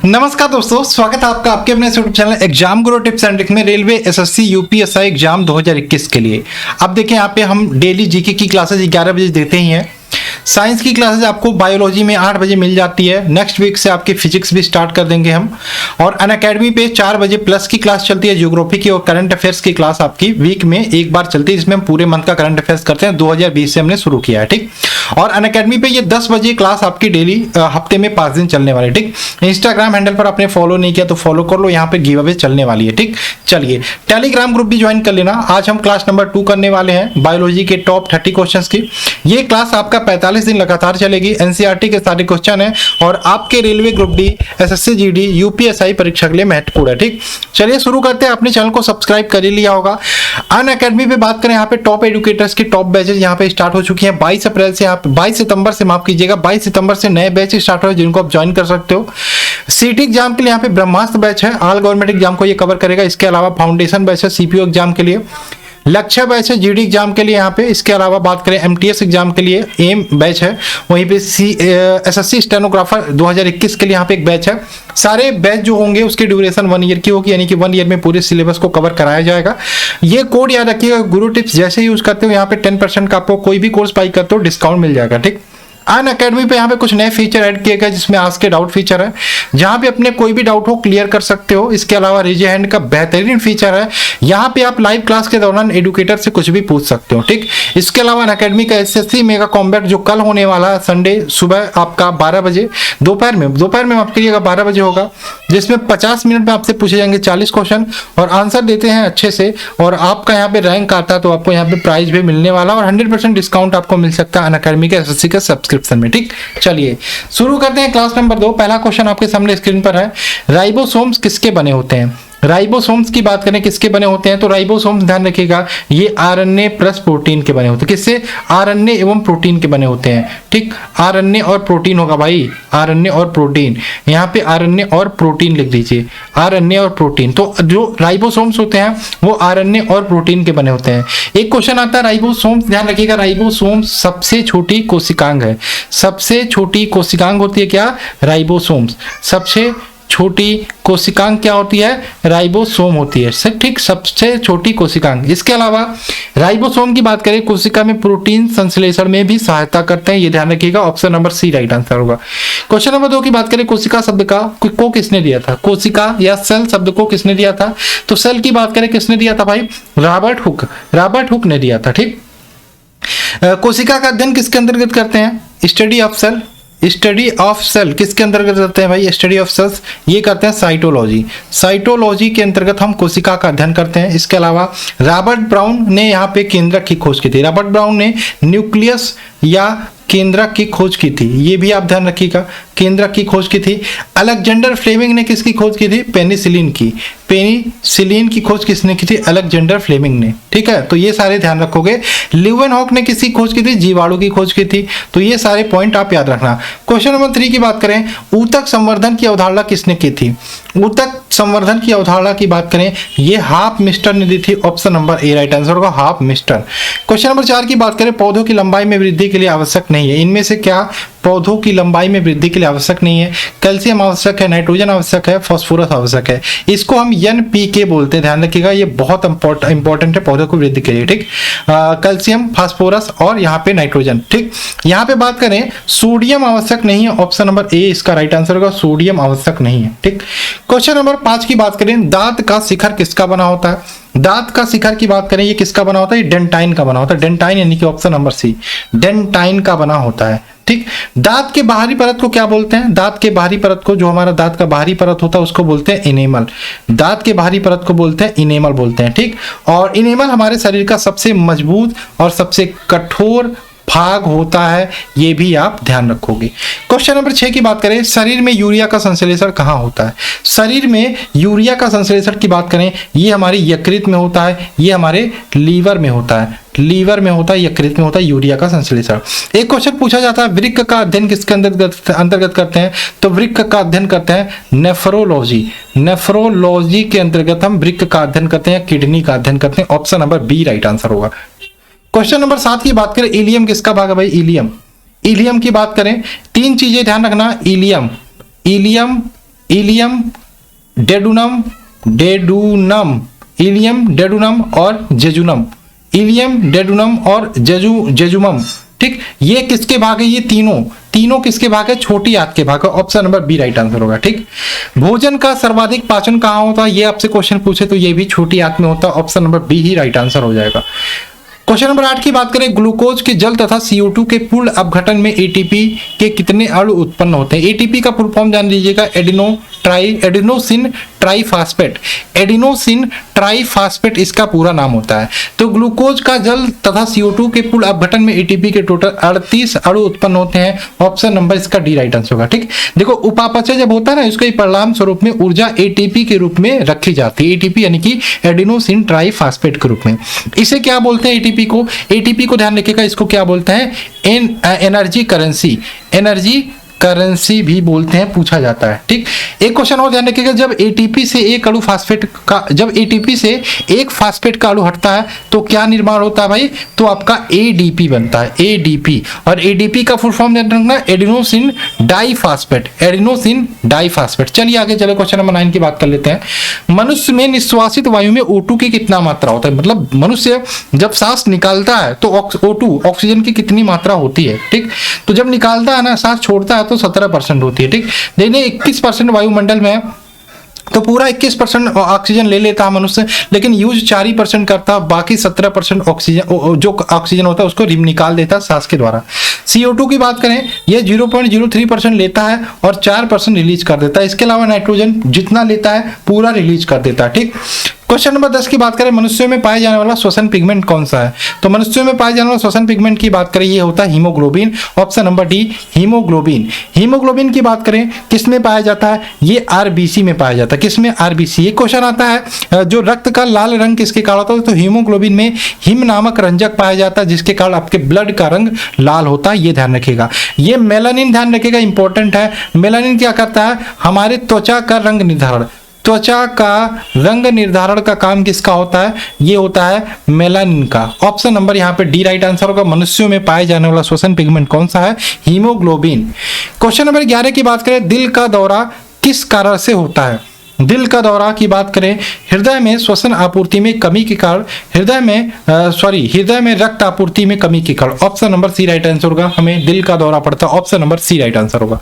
नमस्कार दोस्तों, स्वागत है आपका आपके अपने YouTube channel exam Guru tips and trick में रेलवे एसएससी यूपीएसआई एग्जाम 2021 के लिए। अब देखिए यहाँ पे हम डेली जीके की क्लासेस 11 बजे देते ही हैं। साइंस की क्लासेस आपको बायोलॉजी में 8 बजे मिल जाती है। नेक्स्ट वीक से आपकी फिजिक्स भी स्टार्ट कर देंगे हम। और अनअकैडमी पे 4 बजे प्लस की क्लास चलती है, ज्योग्राफी की और करंट अफेयर्स की क्लास आपकी वीक में एक बार चलती है, जिसमें हम पूरे मंथ का करंट अफेयर्स करते हैं। 2020 से हमने शुरू किया है, ठीक। और अनअकैडमी पे ये 10 बजे क्लास आपकी डेली हफ्ते में 5 दिन चलने वाली है, ठीक। इंस्टाग्राम हैंडल पर आपने फॉलो नहीं किया तो फॉलो कर लो, यहाँ पे गिव अवे चलने वाली है, ठीक। चलिए टेलीग्राम ग्रुप भी ज्वाइन कर लेना। आज हम क्लास नंबर 2 करने वाले हैं, बायोलॉजी के टॉप 30 क्वेश्चंस की। ये क्लास आपका 45 दिन लगातार चलेगी। एनसीईआरटी के सारे क्वेश्चन है और आपके railway group D, SSC GD, UPSI परीक्षा के लिए महत्वपूर्ण है, ठीक। चलिए शुरू करते हैं। अपने चैनल को सब्सक्राइब कर ही लिया होगा। अनअकैडमी पे बात करें, यहाँ पे टॉप एजुकेटर्स की टॉप बैचेस यहाँ पे स्टार्ट हो चुकी हैं। 22 अप्रैल से, यहाँ पे 22 सितंबर से, माफ कीजिएगा, 22 सितंबर से नए बैच स्टार्ट हो, जिनको आप ज्वाइन कर सकते हो। सीटी एग्जाम के लिए यहाँ पे ब्रह्मास्त्र बैच है, ऑल गवर्नमेंट एग्जाम को ये कवर करेगा। इसके अलावा फाउंडेशन बैच है सीपीओ एग्जाम के लिए, लक्ष्य बैच है जीडी एग्जाम के लिए यहाँ पे। इसके अलावा बात करें एमटीएस एग्जाम के लिए एम बैच है, वहीं पे एसएससी स्टेनोग्राफर 2021 के लिए यहाँ पे एक बैच है। सारे बैच जो होंगे उसकी ड्यूरेशन 1 ईयर की होगी, यानी कि 1 ईयर में पूरे सिलेबस को कवर कराया जाएगा। ये कोड याद रखिएगा, गुरु टिप्स जैसे यूज करते हो यहाँ पे 10% का आपको कोई भी कोर्स बाई करते हो डिस्काउंट मिल जाएगा, ठीक। अनअकैडमी पे यहाँ पे कुछ नए फीचर ऐड किए गए, जिसमें आस्क के डाउट फीचर है, जहाँ पे अपने कोई भी डाउट हो क्लियर कर सकते हो। इसके अलावा रेज हैंड का बेहतरीन फीचर है, यहाँ पे आप लाइव क्लास के दौरान एडुकेटर से कुछ भी पूछ सकते हो, ठीक। इसके अलावा अनअकैडमी का एसएससी मेगा कॉम्बैट जो कल होने वाला है संडे सुबह आपका 12 बजे, दोपहर में माफ करिएगा 12 बजे होगा, जिसमें 50 मिनट में आपसे पूछे जाएंगे 40 क्वेश्चन और आंसर देते हैं अच्छे से, और आपका यहाँ पे रैंक आता है तो आपको यहाँ पे प्राइज भी मिलने वाला और 100% डिस्काउंट आपको मिल सकता है अनअकैडमी के एसएससी के सब्सक्रिप्शन में, ठीक। चलिए शुरू करते हैं क्लास नंबर 2। पहला क्वेश्चन आपके सामने स्क्रीन पर है, राइबोसोम्स किसके बने होते हैं। राइबोसोम्स की बात करें किसके बने होते हैं, तो राइबोसोम्स ध्यान रखिएगा ये आरएनए प्लस प्रोटीन के बने होते हैं। किससे? आरएनए एवं प्रोटीन के बने होते हैं, ठीक। आरएनए और प्रोटीन होगा भाई, आरएनए और प्रोटीन, यहाँ पे आरएनए और प्रोटीन लिख दीजिए, आरएनए और प्रोटीन। तो जो राइबोसोम्स होते हैं वो आरएनए और प्रोटीन के बने होते हैं। एक क्वेश्चन आता है राइबोसोम्स, ध्यान रखिएगा राइबोसोम्स सबसे छोटी कोशिकांग है। सबसे छोटी कोशिकांग होती है क्या? राइबोसोम्स। सबसे छोटी कोशिकांग क्या होती है? राइबोसोम होती है, ठीक। सबसे छोटी कोशिकांग। इसके अलावा राइबोसोम की बात करें, कोशिका में प्रोटीन संश्लेषण में भी सहायता करते हैं, ये ध्यान रखिएगा। Option number C right answer होगा। क्वेश्चन नंबर 2 की बात करें, कोशिका शब्द को किसने दिया था? कोशिका या सेल शब्द को किसने दिया था? तो सेल की बात करें किसने दिया था भाई? रॉबर्ट हुक ने दिया था, ठीक। कोशिका का अध्ययन किसके अंतर्गत करते हैं? Study of cell. Study of cell किसके अंतर्गत करते हैं भाई? स्टडी ऑफ सेल्स ये करते हैं साइटोलॉजी। साइटोलॉजी के अंतर्गत हम कोशिका का अध्ययन करते हैं। इसके अलावा रॉबर्ट ब्राउन ने यहाँ पे केंद्रक की खोज की थी। रॉबर्ट ब्राउन ने न्यूक्लियस या केंद्रक की खोज की थी, ये भी आप ध्यान रखिएगा, केंद्रक की खोज की थी। अलेक्जेंडर फ्लेमिंग ने किसकी खोज की थी? पेनिसिलिन की। पेनिसिलिन की खोज किसने की थी? अलेक्जेंडर फ्लेमिंग ने, ठीक है। तो ये सारे ध्यान रखोगे। ल्यूवेनहॉक ने किसकी खोज की थी? जीवाणु की खोज की थी। तो ये सारे पॉइंट आप याद रखना। क्वेश्चन नंबर 3 की बात करें, ऊतक संवर्धन की अवधारणा किसने की थी? ऊतक संवर्धन की अवधारणा की बात करें, ये हाफ मिस्टर ने दी थी। Option number A right answer होगा, हाफ मिस्टर। क्वेश्चन नंबर 4 की बात करें, पौधों की लंबाई में वृद्धि के लिए आवश्यक नहीं है। इनमें से क्या पौधों की लंबाई में वृद्धि के लिए आवश्यक नहीं है? कैल्शियम आवश्यक है, नाइट्रोजन आवश्यक है, फास्फोरस आवश्यक है। इसको हम एनपीके बोलते हैं, ध्यान रखिएगा, ये बहुत इंपॉर्टेंट है पौधों को वृद्धि के लिए, ठीक। कैल्शियम, फास्फोरस और यहाँ पे नाइट्रोजन, ठीक। यहाँ पे बात करें सोडियम आवश्यक नहीं है। ऑप्शन नंबर ए इसका राइट आंसर होगा, सोडियम आवश्यक नहीं है, ठीक। क्वेश्चन नंबर 5 की बात करें, दांत का शिखर किसका बना होता है? दांत का शिखर की बात करें, ये किसका बना होता है? ये डेंटाइन का बना होता है। डेंटाइन यानी कि ऑप्शन नंबर सी, डेंटाइन का बना होता है, ठीक। दांत के बाहरी परत को क्या बोलते हैं? दांत के बाहरी परत को, जो हमारा दांत का बाहरी परत होता है उसको बोलते हैं इनेमल। दांत के बाहरी परत को बोलते हैं इनेमल बोलते हैं, ठीक। और इनेमल हमारे शरीर का सबसे मजबूत और सबसे कठोर भाग होता है, ये भी आप ध्यान रखोगे। क्वेश्चन नंबर 6 की बात करें, शरीर में यूरिया का संश्लेषण कहाँ होता है? शरीर में यूरिया का संश्लेषण की बात करें, ये हमारे यकृत में होता है, ये हमारे लीवर में होता है। लीवर में होता है, यकृत में होता है यूरिया का संश्लेषण। एक क्वेश्चन पूछा जाता है, वृक्क का अध्ययन किसके अंतर्गत करते हैं? तो वृक्क का अध्ययन करते हैं नेफ्रोलॉजी। नेफ्रोलॉजी के अंतर्गत हम वृक्क का अध्ययन करते हैं, किडनी का अध्ययन करते हैं। Option number B right answer होगा। क्वेश्चन नंबर 7 की बात करें, इलियम किसका भाग है भाई? इलियम। इलियम की बात करें, 3 चीजें ध्यान रखना। Ilium, ilium ilium duodenum, ilium duodenum और जेजुनम, इलियम डेडुनम और जेजुमम। ठीक, ये किसके भाग है? ये तीनों किसके भाग है? छोटी आंत के भाग है। Option number B right answer होगा। ठीक, भोजन का सर्वाधिक पाचन कहाँ होता है? ये आपसे क्वेश्चन पूछे तो ये भी छोटी आंत में होता है। ऑप्शन नंबर बी ही राइट आंसर हो जाएगा। क्वेश्चन नंबर 8 की बात करें, ग्लूकोज के जल तथा CO2 के पूर्ण अपघटन में ATP के कितने अणु उत्पन्न होते हैं? ATP का फुल फॉर्म जान लीजिएगा, एडिनोसिन ट्राइफॉस्फेट, एडिनोसिन ट्राइफॉस्फेट इसका पूरा नाम होता है। तो ग्लूकोज का जल तथा CO2 के पूर्ण अपघटन में ATP के टोटल 38 अणु उत्पन्न होते हैं। ऑप्शन नंबर इसका डी राइट आंसर होगा। ठीक, देखो उपापचय जब होता है ना, इसके परिणाम स्वरूप में ऊर्जा ATP के रूप में रखी जाती है। ATP यानी कि एडिनोसिन ट्राइफॉस्फेट के रूप में। इसे क्या बोलते हैं? ATP को ध्यान रखिएगा, इसको क्या बोलते हैं? एनर्जी करेंसी भी बोलते हैं, पूछा जाता है। ठीक, एक क्वेश्चन और ध्यान रखिएगा, जब ATP से एक फास्फेट का अणु हटता है तो क्या निर्माण होता है भाई? तो आपका ADP बनता है, ADP। और ADP का फुल फॉर्म ध्यान रखना, एडिनोसिन डाइफॉस्फेट। चलिए आगे चले, क्वेश्चन नंबर 9 की बात कर लेते हैं। मनुष्य में निश्वासित वायु में O2 की कितना मात्रा होता है? मतलब मनुष्य जब सांस निकालता है तो O2 ऑक्सीजन की कितनी मात्रा होती है? ठीक, तो जब निकालता है ना, सांस छोड़ता है तो 17% होती है। ठीक, देखिए 21% वायुमंडल में तो पूरा 21% ऑक्सीजन ले लेता है मनुष्य, लेकिन यूज 4% करता है, बाकी 17% ऑक्सीजन जो ऑक्सीजन होता है उसको निकाल देता है सांस के द्वारा। CO2 की बात करें, ये 0.03% लेता है और 4% रिलीज कर देता है। इसके अलावा नाइट्रोजन जितना लेता है पूरा रिलीज कर देता है। ठीक, क्वेश्चन नंबर 10 की बात करें, मनुष्यों में पाए जाने वाला श्वसन पिगमेंट कौन सा है? तो मनुष्यों में पाए जाने वाला श्वसन पिगमेंट की बात करें, ये होता है haemoglobin. Option number D haemoglobin की बात करें किस में पाया जाता है? ये RBC में पाया जाता है। किसमें? RBC। ये क्वेश्चन आता है, जो रक्त का लाल रंग किसके कारण होता है? तो हीमोग्लोबिन में हिम नामक रंजक पाया जाता है, जिसके कारण आपके ब्लड का रंग लाल होता है। ये ध्यान रखिएगा। ये मेलानिन ध्यान रखिएगा, इंपॉर्टेंट है। मेलानिन क्या करता है? हमारे त्वचा का रंग निर्धारण का काम किसका होता है? ये होता है मेलानिन का। ऑप्शन नंबर यहाँ पे डी राइट आंसर होगा। मनुष्यों में पाए जाने वाला श्वसन पिगमेंट कौन सा है? हीमोग्लोबिन। क्वेश्चन नंबर 11 की बात करें, दिल का दौरा किस कारण से होता है? दिल का दौरा की बात करें, हृदय में श्वसन आपूर्ति में कमी के कारण, हृदय में रक्त आपूर्ति में कमी के कारण। Option number C right answer होगा। हमें दिल का दौरा पड़ता है, option number C right answer होगा।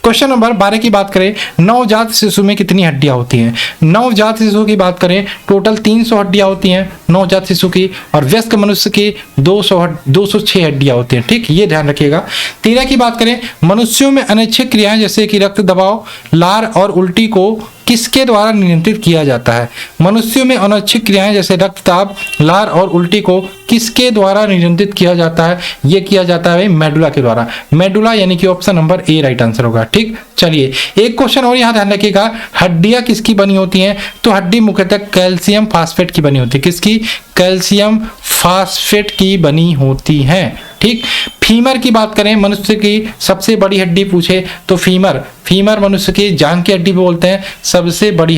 क्वेश्चन नंबर 12 की बात करें, नवजात शिशु में कितनी हड्डियां होती हैं? नवजात शिशु की बात करें, टोटल 300 हड्डियां होती हैं नवजात शिशु की, और वयस्क मनुष्य की 206 हड्डियां होती हैं। ठीक, ये ध्यान रखिएगा। 13 की बात करें, मनुष्यों में अनैच्छिक क्रियाएं जैसे कि रक्त दबाव, लार और उल्टी को किसके द्वारा नियंत्रित किया जाता है? मनुष्यों में अनैच्छिक क्रियाएं जैसे रक्तचाप, लार और उल्टी को किसके द्वारा नियंत्रित किया जाता है? ये किया जाता है मेडुला के द्वारा। मेडुला यानी कि option number A right answer होगा। ठीक, चलिए एक क्वेश्चन और यहाँ ध्यान रखिएगा, हड्डियां किसकी बनी होती हैं? तो हड्डी मुख्यतः कैल्शियम फास्फेट की बनी होती है। किसकी? कैल्शियम फास्फेट की बनी होती है। ठीक, फीमर की बात करें, मनुष्य की सबसे बड़ी हड्डी पूछे तो फीमर मनुष्य की जांघ की हड्डी बोलते हैं, सबसे बड़ी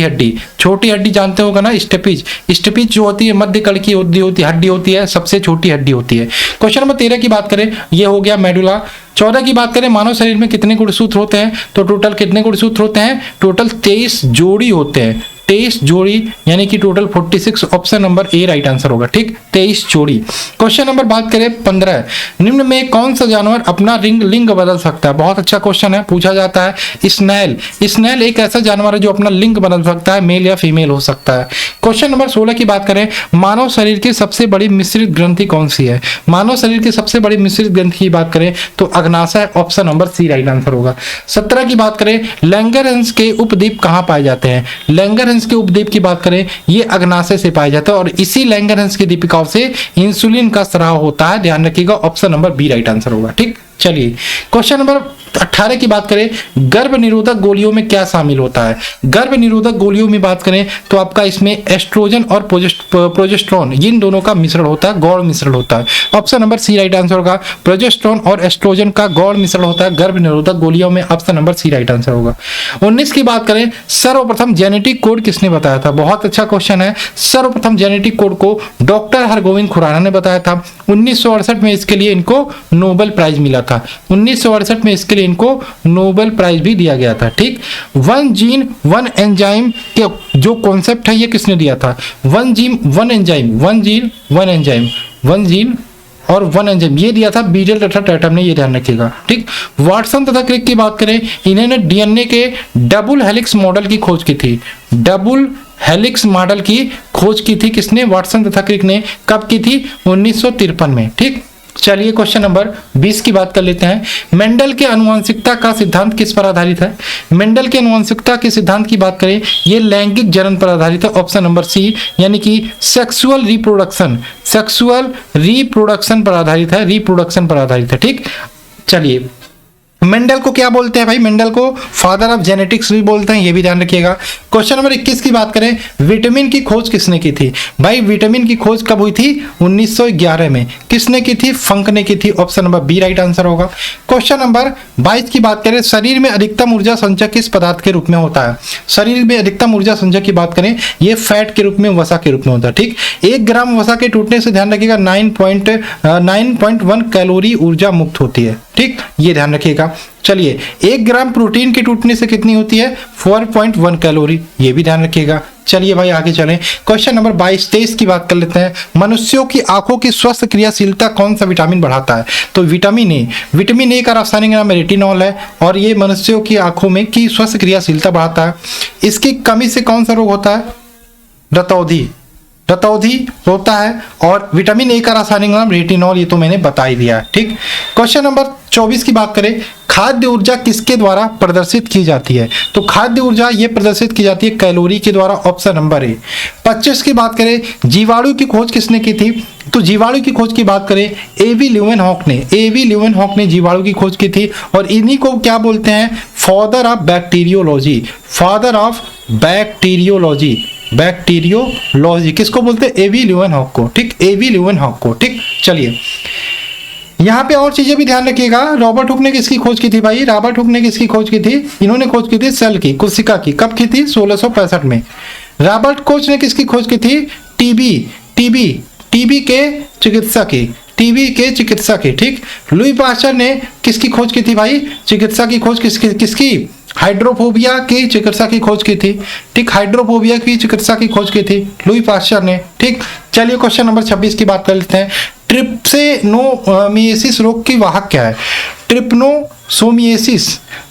हड्डी। छोटी हड्डी जानते होगा ना, स्टेपिज जो होती है मध्य कड़ की हड्डी होती है, सबसे छोटी हड्डी होती है। क्वेश्चन नंबर 13 की बात करें, ये हो गया मेडुला। 14 की बात करें, मानव शरीर में कितने गुणसूत्र होते हैं? तो टोटल कितने गुणसूत्र होते हैं? टोटल 23 जोड़ी होते हैं। 23 जोड़ी यानी कि total 46। Option number A right answer होगा। ठीक, 23 जोड़ी। क्वेश्चन नंबर बात करें 15, निम्न में कौन सा जानवर अपना लिंग बदल सकता है? बहुत अच्छा क्वेश्चन है, पूछा जाता है। स्नेल एक ऐसा जानवर है जो अपना लिंग बदल सकता है, मेल या फीमेल हो सकता है। क्वेश्चन नंबर 16 की बात करें, मानव शरीर की सबसे बड़ी मिश्रित ग्रंथि कौन सी है? मानव शरीर की सबसे बड़ी मिश्रित ग्रंथि की बात करें तो अग्नाशय। Option number C right answer होगा। 17 की बात करें, लैंगरहंस के उपद्वीप कहाँ पाए जाते हैं? लैंगरहंस के उपद्वीप की बात करें, ये अग्नाशय से पाए जाते हैं, और इसी लैंगरहंस की दीपिकाओं से इंसुलिन का स्राव होता है। ध्यान रखिएगा, option number B right answer होगा। ठीक, चलिए क्वेश्चन नंबर 18 की बात करें, गर्भ निरोधक गोलियों में क्या शामिल होता है? गर्भ निरोधक गोलियों में बात करें तो आपका इसमें एस्ट्रोजन और प्रोजेस्टेरोन, इन दोनों का मिश्रण होता है, गौण मिश्रण होता है। Option number C right answer होगा। प्रोजेस्टेरोन और एस्ट्रोजन का गौण मिश्रण होता है गर्भ निरोधक गोलियों में। Option number C right answer होगा। 19 की बात करें, सर्वप्रथम जेनेटिक कोड किसने बताया था? बहुत अच्छा क्वेश्चन है। सर्वप्रथम जेनेटिक कोड को डॉक्टर हरगोविंद खुराना ने बताया था। 1968 में इसके लिए इनको नोबेल प्राइज मिला था। 1968 में इसके लिए इसीलिए इनको नोबेल प्राइज भी दिया गया था। ठीक, वन जीन वन एंजाइम के जो कॉन्सेप्ट है ये किसने दिया था? One gene one enzyme, one gene one enzyme, one gene और वन एंजाइम, ये दिया था बीडल तथा टैटम ने, ये ध्यान रखिएगा। ठीक, वाटसन तथा क्रिक की बात करें, इन्होंने डीएनए के डबल हेलिक्स मॉडल की खोज की थी। डबल हेलिक्स मॉडल की खोज की थी किसने? वाटसन तथा क्रिक ने। कब की थी? 1953 में। ठीक, चलिए क्वेश्चन नंबर 20 की बात कर लेते हैं। मेंडल के आनुवंशिकता का सिद्धांत किस पर आधारित है? मेंडल के आनुवंशिकता के सिद्धांत की बात करें, ये लैंगिक जनन पर आधारित है। ऑप्शन नंबर सी, यानी कि सेक्सुअल रिप्रोडक्शन, सेक्सुअल रिप्रोडक्शन पर आधारित है, रिप्रोडक्शन पर आधारित है। ठीक, चलिए मेंडल को क्या बोलते हैं भाई? मेंडल को फादर ऑफ जेनेटिक्स भी बोलते हैं, ये भी ध्यान रखिएगा। क्वेश्चन नंबर 21 की बात करें, विटामिन की खोज किसने की थी? भाई विटामिन की खोज कब हुई थी? 1911 में। किसने की थी? फंक ने की थी। Option number B right answer होगा। क्वेश्चन नंबर 22 की बात करें, शरीर में अधिकतम ऊर्जा संचय किस पदार्थ के रूप में होता है? शरीर में अधिकतम ऊर्जा संचय की बात करें, ये फैट के रूप में, वसा के रूप में होता है। ठीक, 1 ग्राम वसा के टूटने से ध्यान रखिएगा 9.1 कैलोरी ऊर्जा मुक्त होती है। ठीक, ये ध्यान रखिएगा। चलिए 1 ग्राम प्रोटीन के टूटने से कितनी होती है? 4.1 कैलोरी, ये भी ध्यान रखिएगा। चलिए भाई आगे चलें, क्वेश्चन नंबर 22-23 की बात कर लेते हैं। मनुष्यों की आंखों की स्वस्थ क्रियाशीलता कौन सा विटामिन बढ़ाता है? तो विटामिन ए। विटामिन ए का रासायनिक नाम रेटिनॉल है और ये मनुष्यों की आंखों में की स्वस्थ क्रियाशीलता बढ़ाता है। इसकी कमी से कौन सा रोग होता है? रतौंधी, रतौंधी होता है। और विटामिन ए का रासायनिक नाम रेटिनॉल, ये तो मैंने बता ही दिया है। ठीक, क्वेश्चन नंबर 24 की बात करें, खाद्य ऊर्जा किसके द्वारा प्रदर्शित की जाती है? तो खाद्य ऊर्जा ये प्रदर्शित की जाती है कैलोरी के द्वारा। Option number A. 25 की बात करें, जीवाणु की खोज किसने की थी? तो जीवाणु की खोज की बात करें, एवी ल्यूवेनहॉक ने, एवी ल्यूवेनहॉक ने जीवाणु की खोज की थी। और इन्हीं को क्या बोलते हैं? Father of bacteriology, father of bacteriology, bacteriology किसको बोलते हैं? एवी ल्यूवेनहॉक को। ठीक, एवी ल्यूवेनहॉक को। ठीक, चलिए यहाँ पे और चीजें भी ध्यान रखिएगा। रॉबर्ट हुक ने किसकी खोज की थी भाई? रॉबर्ट हुक ने किसकी खोज की थी? इन्होंने खोज की थी सेल की, कोशिका की। कब की थी? 1665 में। रॉबर्ट कोच ने किसकी खोज की थी? टीबी के चिकित्सा की, टीबी के चिकित्सा की। ठीक, लुई पास्चर ने किसकी खोज की थी भाई? चिकित्सा की खोज किसकी? हाइड्रोफोबिया की चिकित्सा की खोज की थी। ठीक, हाइड्रोफोबिया की चिकित्सा की खोज की थी लुई पास्चर ने। ठीक, चलिए क्वेश्चन नंबर 26 की बात कर लेते हैं। ट्रिप्सिनोमियासिस रोग की वाहक क्या है? ट्रिप्नोसोमियासिस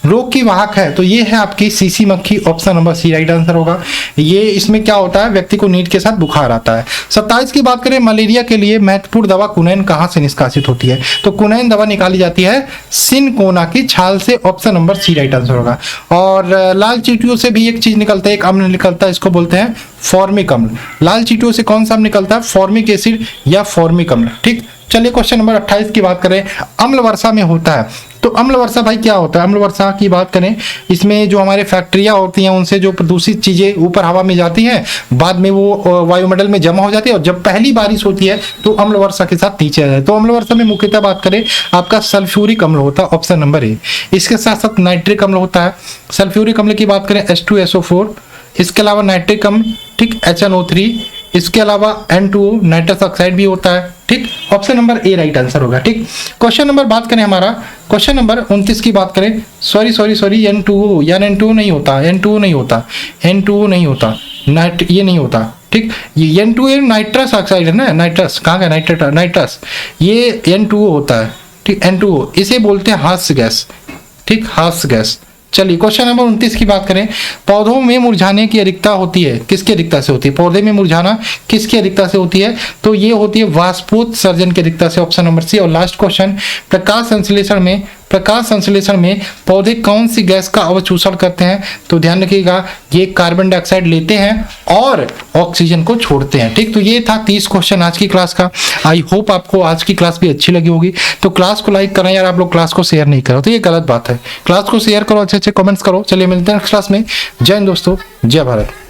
रोग की वाहक है तो ये है आपकी सीसी मक्खी। Option number C right answer होगा। ये इसमें क्या होता है? व्यक्ति को नींद के साथ बुखार आता है। 27 की बात करें, मलेरिया के लिए महत्वपूर्ण दवा कुनैन कहाँ से निष्कासित होती है? तो कुनैन दवा निकाली जाती है सिनकोना की छाल से। Option number C right answer होगा। और लाल चींटियों से भी एक चीज निकलता है, एक अम्ल निकलता है, इसको बोलते हैं फॉर्मिक अम्ल। लाल चींटियों से कौन सा अम्ल निकलता है? फॉर्मिक एसिड या फॉर्मिक अम्ल। ठीक, चलिए क्वेश्चन नंबर 28 की बात करें, अम्ल वर्षा में होता है तो अम्ल वर्षा भाई क्या होता है? अम्ल वर्षा की बात करें, इसमें जो हमारे फैक्ट्रियां होती हैं उनसे जो प्रदूषित चीजें ऊपर हवा में जाती हैं, बाद में वो वायुमंडल में जमा हो जाती है और जब पहली बारिश होती है तो अम्ल वर्षा के साथ नीचे आ जाए। तो अम्ल वर्षा में मुख्यतः बात करें आपका सल्फ्यूरिक अम्ल होता है। Option number A. इसके साथ साथ नाइट्रिक अम्ल होता है। सल्फ्यूरिक अम्ल की बात करें H2SO4, इसके अलावा नाइट्रिक अम्ल, ठीक, HNO3, इसके अलावा N2O नाइट्रस ऑक्साइड भी होता है। ठीक, option number A right answer होगा। ठीक, क्वेश्चन नंबर बात करें हमारा, क्वेश्चन नंबर 29 की बात करें, सॉरी N2O या N2O नहीं होता, N2O नहीं होता, N2O नहीं होता, ये नहीं होता। ठीक, ये N2O नाइट्रस ऑक्साइड है ना, नाइट्रस कहाँ का? नाइट्रस, ये N2O होता है। ठीक, N2O इसे बोलते हैं हास्य गैस। ठीक, हास्य गैस। चलिए क्वेश्चन नंबर 29 की बात करें, पौधों में मुरझाने की अधिकता होती है, किसकी अधिकता से होती है? पौधे में मुरझाना किसकी अधिकता से होती है? तो ये होती है वाष्पोत्सर्जन की अधिकता से। Option number C. और लास्ट क्वेश्चन, प्रकाश संश्लेषण में पौधे कौन सी गैस का अवशोषण करते हैं? तो ध्यान रखिएगा, ये कार्बन डाइऑक्साइड लेते हैं और ऑक्सीजन को छोड़ते हैं। ठीक, तो ये था 30 क्वेश्चन आज की क्लास का। आई होप आपको आज की क्लास भी अच्छी लगी होगी। तो क्लास को लाइक करना यार, आप लोग क्लास को शेयर नहीं करो तो ये गलत बात है। क्लास को शेयर करो, अच्छे अच्छे कमेंट्स करो। चलिए मिलते हैं नेक्स्ट क्लास में। जय हिंद दोस्तों, जय भारत।